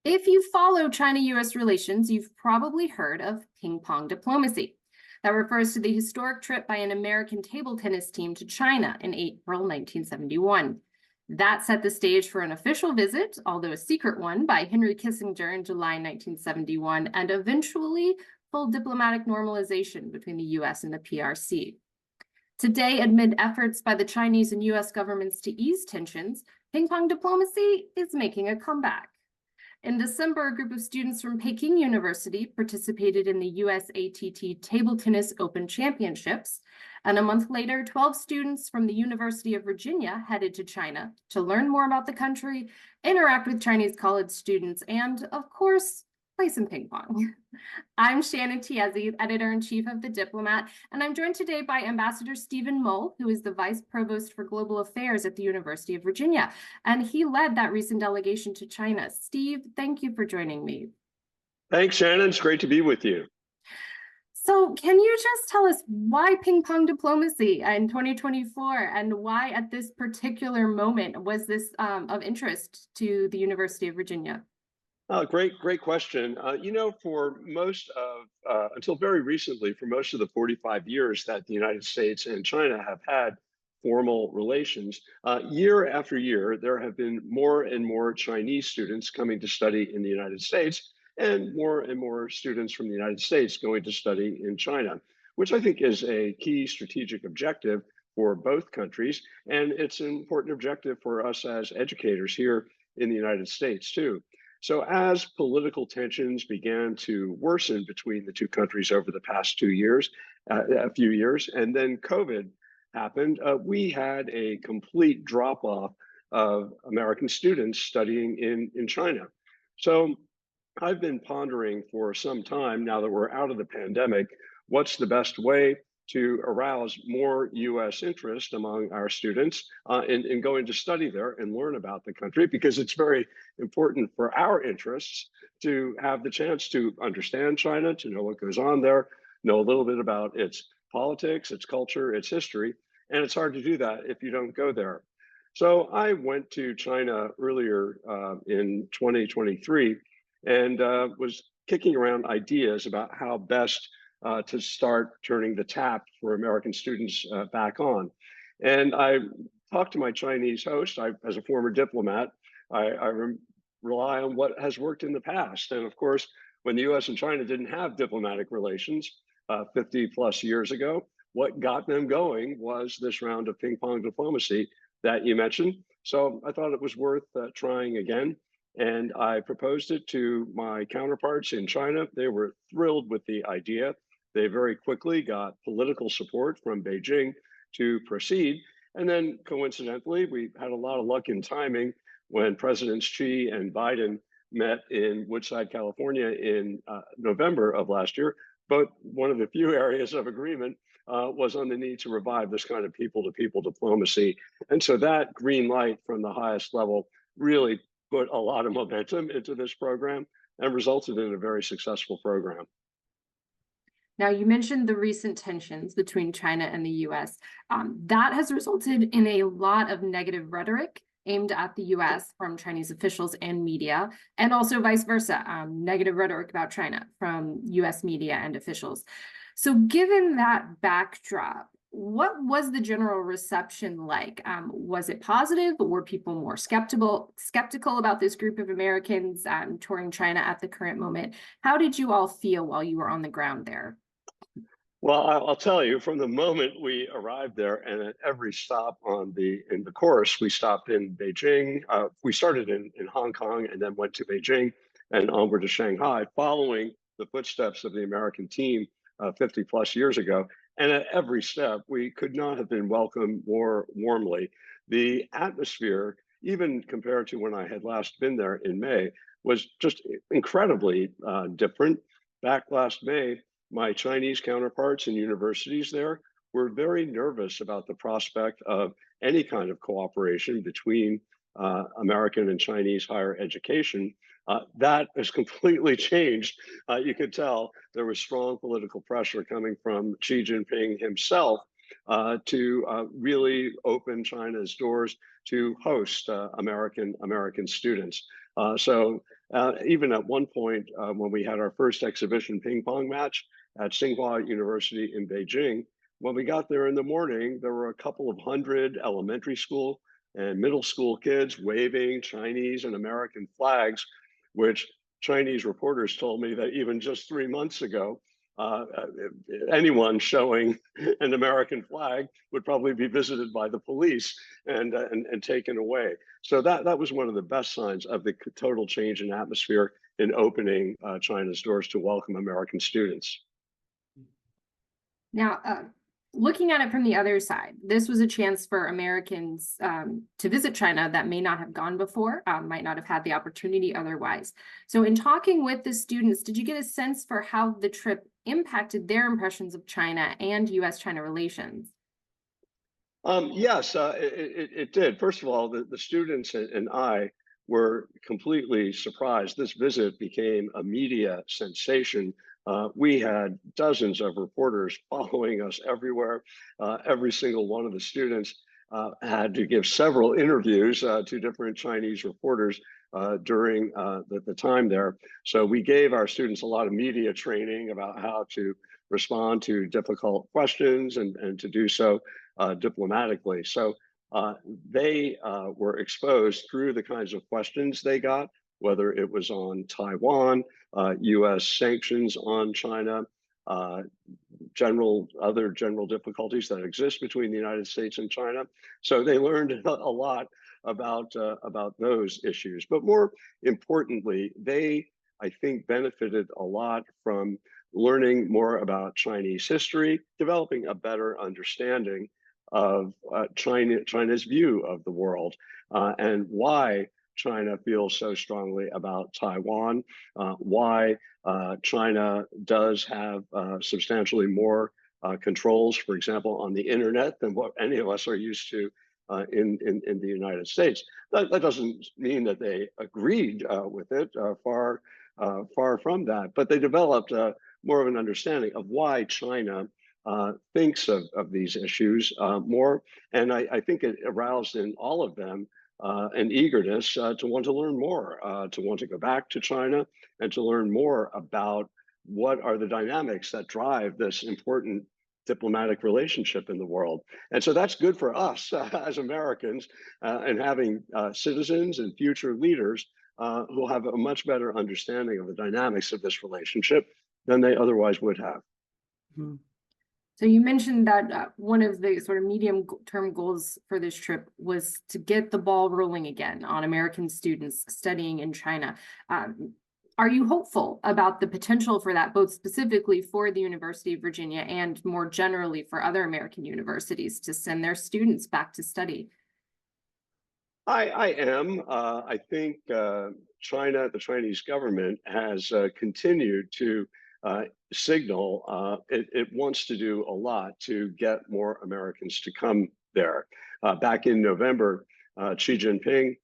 If you follow China-U.S. relations, you've probably heard of Ping-Pong Diplomacy. That refers to the historic trip by an American table tennis team to China in April 1971. That set the stage for an official visit, although a secret one, by Henry Kissinger in July 1971, and eventually full diplomatic normalization between the U.S. and the PRC. Today, amid efforts by the Chinese and U.S. governments to ease tensions, Ping-Pong Diplomacy is making a comeback. In December, a group of students from Peking University participated in the USATT Table Tennis Open Championships, and a month later, 12 students from the University of Virginia headed to China to learn more about the country, interact with Chinese college students, and, of course, play some ping pong. I'm Shannon Tiezzi, editor-in-chief of the Diplomat, and I'm joined today by Ambassador Stephen Mull, who is the Vice Provost for Global Affairs at the University of Virginia, and he led that recent delegation to China. Steve, thank you for joining me. Thanks, Shannon. It's great to be with you. So can you just tell us why Ping-Pong Diplomacy in 2024, and why at this particular moment was this of interest to the University of Virginia? Great question. For most of, until very recently, for most of the 45 years that the United States and China have had formal relations, year after year, there have been more and more Chinese students coming to study in the United States, and more students from the United States going to study in China, which I think is a key strategic objective for both countries. And it's an important objective for us as educators here in the United States, too. So as political tensions began to worsen between the two countries over the past a few years, and then COVID happened, we had a complete drop-off of American students studying in China. So I've been pondering for some time, now that we're out of the pandemic, what's the best way to arouse more U.S. interest among our students in going to study there and learn about the country, because it's very important for our interests to have the chance to understand China, to know what goes on there, know a little bit about its politics, its culture, its history, and it's hard to do that if you don't go there. So I went to China earlier in 2023 and was kicking around ideas about how best to start turning the tap for American students back on. And I talked to my Chinese host. As a former diplomat, I rely on what has worked in the past. And of course, when the US and China didn't have diplomatic relations 50 plus years ago, what got them going was this round of ping-pong diplomacy that you mentioned. So I thought it was worth trying again. And I proposed it to my counterparts in China. They were thrilled with the idea. They very quickly got political support from Beijing to proceed. And then coincidentally, we had a lot of luck in timing when Presidents Xi and Biden met in Woodside, California in November of last year. But one of the few areas of agreement was on the need to revive this kind of people-to-people diplomacy. And so that green light from the highest level really put a lot of momentum into this program and resulted in a very successful program. Now, you mentioned the recent tensions between China and the U.S. That has resulted in a lot of negative rhetoric aimed at the U.S. from Chinese officials and media, and also vice versa, negative rhetoric about China from U.S. media and officials. So given that backdrop, what was the general reception like? Was it positive? Were people more skeptical about this group of Americans touring China at the current moment? How did you all feel while you were on the ground there? Well, I'll tell you, from the moment we arrived there, and at every stop in the course, we stopped in Beijing. We started in Hong Kong and then went to Beijing and onward to Shanghai, following the footsteps of the American team 50 plus years ago. And at every step, we could not have been welcomed more warmly. The atmosphere, even compared to when I had last been there in May, was just incredibly different. Back last May, my Chinese counterparts in universities there were very nervous about the prospect of any kind of cooperation between American and Chinese higher education. That has completely changed. You could tell there was strong political pressure coming from Xi Jinping himself to really open China's doors to host American students. So Even at one point, when we had our first exhibition ping pong match at Tsinghua University in Beijing, when we got there in the morning, there were a couple of hundred elementary school and middle school kids waving Chinese and American flags, which Chinese reporters told me that even just 3 months ago, uh, anyone showing an American flag would probably be visited by the police and taken away. So that was one of the best signs of the total change in atmosphere in opening China's doors to welcome American students. Now, looking at it from the other side, this was a chance for Americans to visit China that may not have gone before, might not have had the opportunity otherwise. So in talking with the students, did you get a sense for how the trip impacted their impressions of China and U.S.-China relations? Yes, it did. First of all, the students and I were completely surprised. This visit became a media sensation. We had dozens of reporters following us everywhere. Every single one of the students had to give several interviews to different Chinese reporters during the time there. So we gave our students a lot of media training about how to respond to difficult questions and to do so diplomatically. So they were exposed through the kinds of questions they got, whether it was on Taiwan, U.S. sanctions on China, other general difficulties that exist between the United States and China. So they learned a lot about those issues. But more importantly, they, I think, benefited a lot from learning more about Chinese history, developing a better understanding of China's view of the world and why China feels so strongly about Taiwan, why China does have substantially more controls, for example, on the internet than what any of us are used to in the United States. That doesn't mean that they agreed with it, far from that, but they developed more of an understanding of why China thinks of these issues more. And I think it aroused in all of them an eagerness to want to learn more, to want to go back to China and to learn more about what are the dynamics that drive this important diplomatic relationship in the world. And so that's good for us as Americans and having citizens and future leaders who have a much better understanding of the dynamics of this relationship than they otherwise would have. Mm-hmm. So you mentioned that one of the sort of medium-term goals for this trip was to get the ball rolling again on American students studying in China. Are you hopeful about the potential for that, both specifically for the University of Virginia and more generally for other American universities to send their students back to study? I am. I think China, the Chinese government, has continued to signal it wants to do a lot to get more Americans to come there. Back in November, Xi Jinping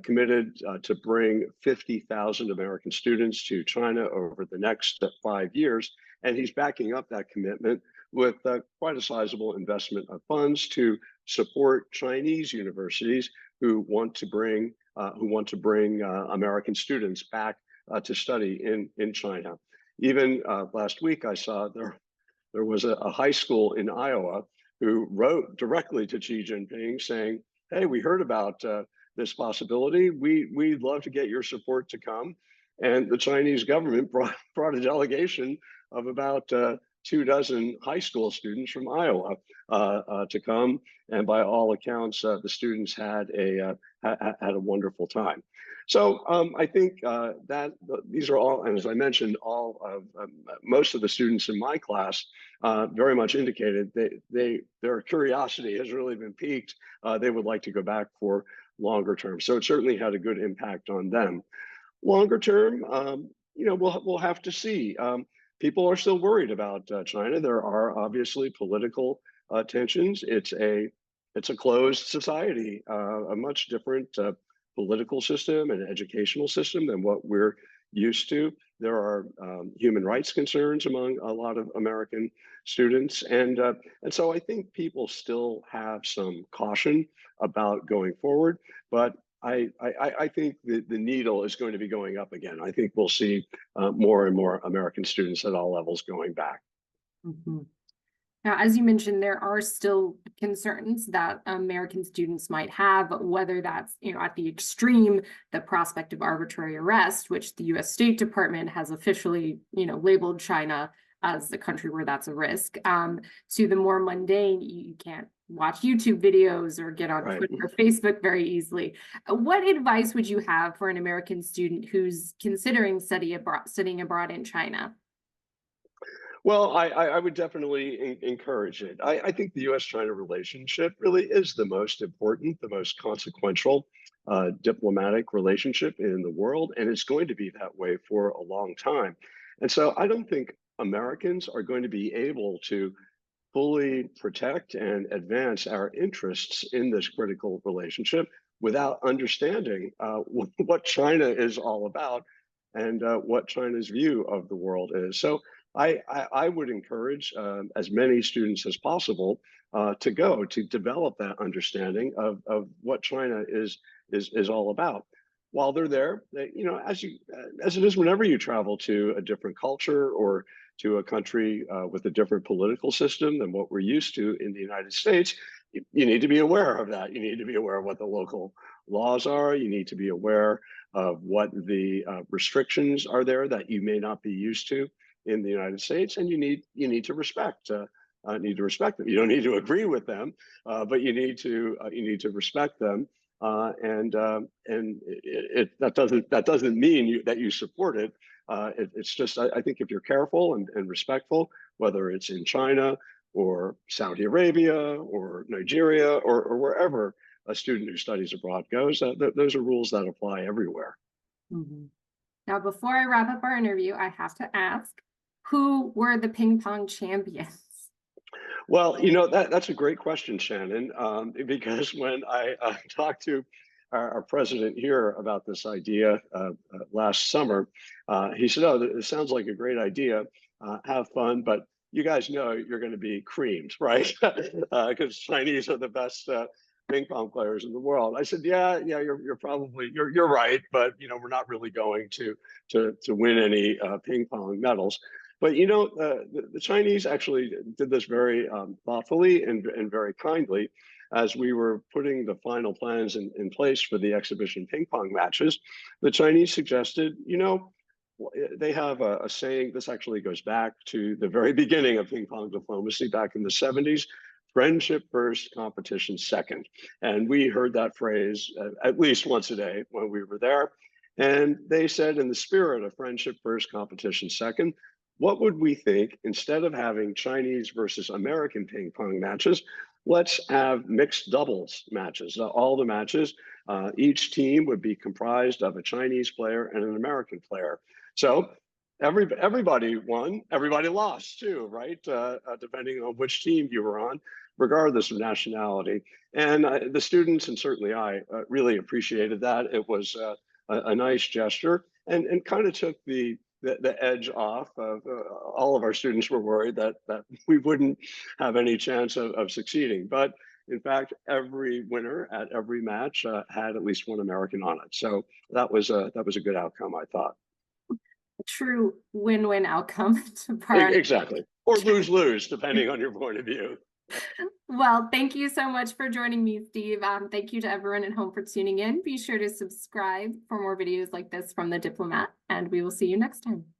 committed to bring 50,000 American students to China over the next 5 years, and he's backing up that commitment with quite a sizable investment of funds to support Chinese universities who want to bring American students back to study in China. Even last week, I saw there was a high school in Iowa who wrote directly to Xi Jinping saying, "Hey, we heard about this possibility. We'd love to get your support to come." And the Chinese government brought a delegation of about 24 high school students from Iowa to come, and by all accounts, the students had a wonderful time. So I think that these are all, and as I mentioned, all of most of the students in my class very much indicated their curiosity has really been piqued. They would like to go back for longer term. So it certainly had a good impact on them. Longer term, we'll have to see. People are still worried about China. There are obviously political tensions. It's a closed society, a much different political system and educational system than what we're used to. There are human rights concerns among a lot of American students, and so I think people still have some caution about going forward. But I think the needle is going to be going up again. I think we'll see more and more American students at all levels going back. Mhm. Now, as you mentioned, there are still concerns that American students might have, whether that's, at the extreme, the prospect of arbitrary arrest, which the U.S. State Department has officially, labeled China as the country where that's a risk, to the more mundane, you can't watch YouTube videos or get on Right. Twitter or Facebook very easily. What advice would you have for an American student who's considering studying abroad in China? Well, I would definitely encourage it. I think the U.S.-China relationship really is the most important, the most consequential diplomatic relationship in the world, and it's going to be that way for a long time. And so I don't think Americans are going to be able to fully protect and advance our interests in this critical relationship without understanding what China is all about and what China's view of the world is. So I would encourage as many students as possible to go to develop that understanding of what China is all about. While they're there, as it is whenever you travel to a different culture or to a country with a different political system than what we're used to in the United States, you need to be aware of that. You need to be aware of what the local laws are. You need to be aware of what the restrictions are there that you may not be used to in the United States, and you need to respect. Need to respect them. You don't need to agree with them, but you need to respect them. That doesn't mean that you support it. It's just I think if you're careful and respectful, whether it's in China or Saudi Arabia or Nigeria or wherever a student who studies abroad goes, those are rules that apply everywhere. Mhm. Now, before I wrap up our interview, I have to ask, who were the ping pong champions? Well, that's a great question, Shannon, because when I talked to our president here about this idea last summer, he said, "Oh, it sounds like a great idea. Have fun, but you guys know you're going to be creamed, right? Because Chinese are the best ping pong players in the world." I said, "Yeah, you're probably you're right, but we're not really going to win any ping pong medals." But the Chinese actually did this very thoughtfully and very kindly. As we were putting the final plans in place for the exhibition ping pong matches, the Chinese suggested, they have a saying. This actually goes back to the very beginning of ping pong diplomacy back in the 70s: friendship first, competition second. And we heard that phrase at least once a day when we were there. And they said, in the spirit of friendship first, competition second, what would we think, instead of having Chinese versus American ping pong matches, let's have mixed doubles matches. All the matches, each team would be comprised of a Chinese player and an American player. So everybody won, everybody lost too, right? Depending on which team you were on, regardless of nationality. And the students, and certainly I, really appreciated that. It was a nice gesture and kind of took the edge off of all of our students were worried that we wouldn't have any chance of succeeding. But in fact, every winner at every match had at least one American on it. So that was a good outcome, I thought. A true win-win outcome to part. Exactly. Or lose-lose, depending on your point of view. Well, thank you so much for joining me, Steve. Thank you to everyone at home for tuning in. Be sure to subscribe for more videos like this from the Diplomat, and we will see you next time.